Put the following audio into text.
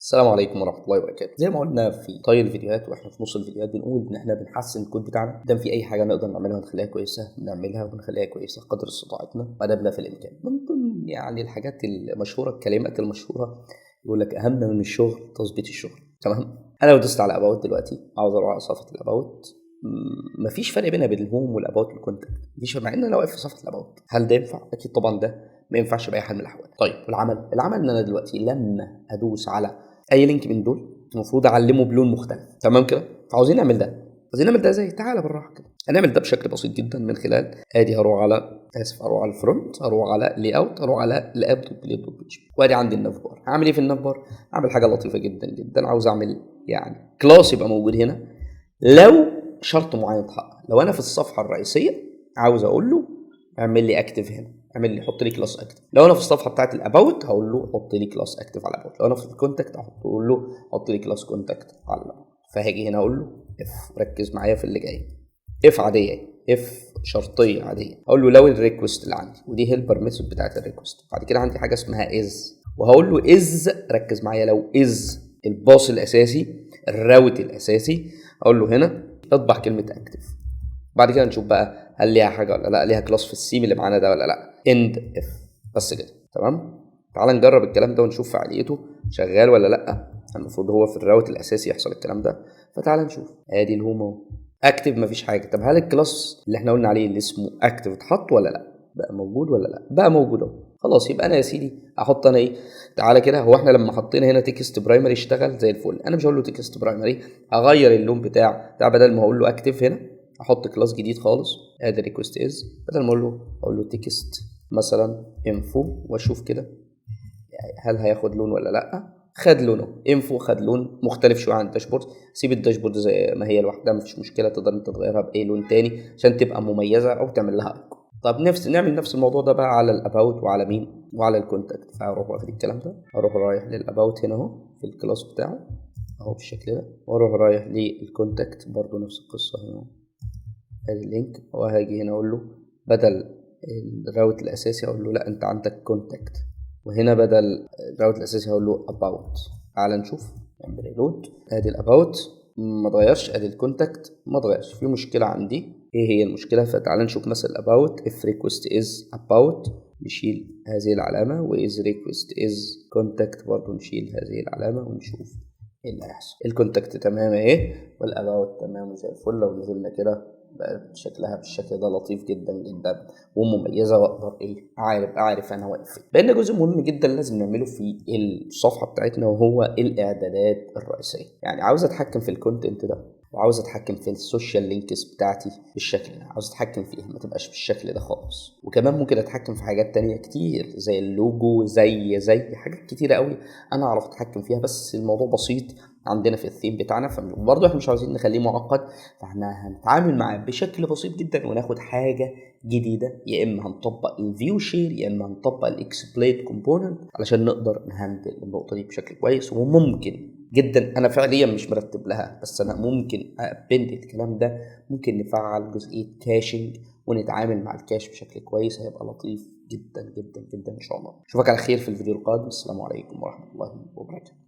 السلام عليكم ورحمة الله وبركاته. زي ما قلنا في طي الفيديوهات واحنا في نص الفيديوهات بنقول ان احنا بنحسن الكود بتاعنا، دام في اي حاجة نقدر نعملها ونخليها كويسة بنعملها ونخليها كويسة قدر استطاعتنا ما دامنا في الامكان. من ضمن الحاجات المشهورة، الكلمات المشهورة، يقول لك اهم من الشغل تظبيط الشغل. تمام؟ انا لو دوست على اباوت دلوقتي عاوز اروح على صفحة الاباوت، مفيش فرق بينها بين الهوم والاباوت والكونتاكت. مفيش، مع ان انا واقف في صفحة الاباوت. هل ده ينفع؟ اكيد طبعا ده ما ينفعش باي حال من الاحوال. طيب العمل ان انا دلوقتي لما ادوس على اي لينك من دول المفروض اعلمه بلون مختلف. تمام كده؟ فعاوزين نعمل ده. ازاي؟ تعالى بالراحه كده. هنعمل ده بشكل بسيط جدا من خلال ادي هروح على الفرونت، هروح على لي اوت، هروح على الاب دوت بلاي دوت بي. وادي عندي الناف بار. هعمل ايه في الناف بار؟ هعمل حاجه لطيفه جدا جدا. عاوز اعمل كلاس يبقى موجود هنا لو شرط معين اتحقق. لو انا في الصفحه الرئيسيه عاوز اقول له اعمل لي اكتف هنا، اعمل لي حط لي كلاس اكتف. لو انا في الصفحه بتاعه الاباوت هقول له حط لي كلاس اكتف على الاباوت. لو انا في الكونتاكت اقول له حط لي كلاس كونتاكت على الاباوت. فهاجي هنا اقول له اف. ركز معايا في اللي جاي. اف عاديه، اف شرطيه عاديه. اقول له لو الريكوست اللي عندي، ودي هيلبر ميثود بتاعه الريكوست. بعد كده عندي حاجه اسمها از، وهقول له از. ركز معايا، لو از الباص الاساسي، الراوت الاساسي، اقول له هنا اطبع كلمه اكتف. بعد كده نشوف بقى هل ليها حاجه ولا لا، ليها كلاس في السيم اللي معانا ده ولا لا. اند اف. بس كده. تمام؟ تعال نجرب الكلام ده ونشوف فعاليته شغال ولا لا. المفروض هو في الراوت الاساسي يحصل الكلام ده. فتعال نشوف. ادي الهوم اهو اكتف، مفيش حاجه. طب هل الكلاس اللي احنا قلنا عليه اللي اسمه اكتف اتحط ولا لا؟ بقى موجود ولا لا؟ بقى موجود اهو. خلاص، يبقى انا يا سيدي احط انا ايه. تعالى كده. هو احنا لما حطينا هنا تكست برايمري اشتغل زي الفل. انا مش هقول له تكست برايمري، هغير اللون بتاع بدل ما اقول له اكتف هنا احط كلاس جديد خالص. ادي ريكوست از، بدل ما اقول له تكست مثلا انفو، واشوف كده هل هياخد لون ولا لا. خد لونه انفو، خد لون مختلف شويه عن الداشبورد. سيب الداشبورد زي ما هي لوحدها، مفيش مشكله. تقدر انت تغيرها باي لون تاني عشان تبقى مميزه او تعمل لها ايكون. طب نعمل نفس الموضوع ده بقى على الاباوت وعلى مين وعلى الكونتاكت. فاروح واخد الكلام ده، اروح رايح للاباوت هنا اهو في الكلاس بتاعه اهو بالشكل ده، واروح رايح للكونتاكت برضو نفس القصه هنا ادي اللينك. وهاجي هنا اقول له بدل الراوت الاساسي اقول له لا انت عندك كونتاكت، وهنا بدل الراوت الاساسي هقول له اباوت. تعال نشوف. نعمل ريلود. ادي الاباوت ما اتغيرش، ادي الكونتاكت ما اتغيرش. في مشكله عندي. ايه هي المشكله؟ فتعال نشوف مثلا الاباوت اف ريكوست از اباوت نشيل هذه العلامه، واز ريكوست از كونتاكت برضه نشيل هذه العلامه، ونشوف ايه اللي هيحصل. الكونتاكت تمام اهي، والاباوت تمام زي الفل. لو نزلنا كده بقى شكلها بالشكل ده لطيف جدا جدا ومميزه، واقدر اعرف انا واقف فين. بقينا جزء مهم جدا لازم نعمله في الصفحه بتاعتنا، وهو الاعدادات الرئيسيه. عاوز اتحكم في الكونتنت ده، وعاوز اتحكم في السوشيال لينكس بتاعتي بالشكل ده. عاوز اتحكم فيها ما تبقاش بالشكل ده خالص. وكمان ممكن اتحكم في حاجات تانية كتير زي اللوجو، زي حاجات كتيره قوي انا اعرف اتحكم فيها. بس الموضوع بسيط عندنا في الثيم بتاعنا، فبرضه احنا مش عاوزين نخليه معقد. فاحنا هنتعامل معاه بشكل بسيط جدا وناخد حاجه جديده. يا اما هنطبق الفيو شير، يا اما هنطبق الاكسبليت كومبوننت علشان نقدر نهندل النقطه دي بشكل كويس. وممكن جدا، انا فعليا مش مرتب لها، بس انا ممكن ابند الكلام ده. ممكن نفعل جزئيه كاشنج ونتعامل مع الكاش بشكل كويس. هيبقى لطيف جدا جدا جدا ان شاء الله. اشوفك على خير في الفيديو القادم. السلام عليكم ورحمه الله وبركاته.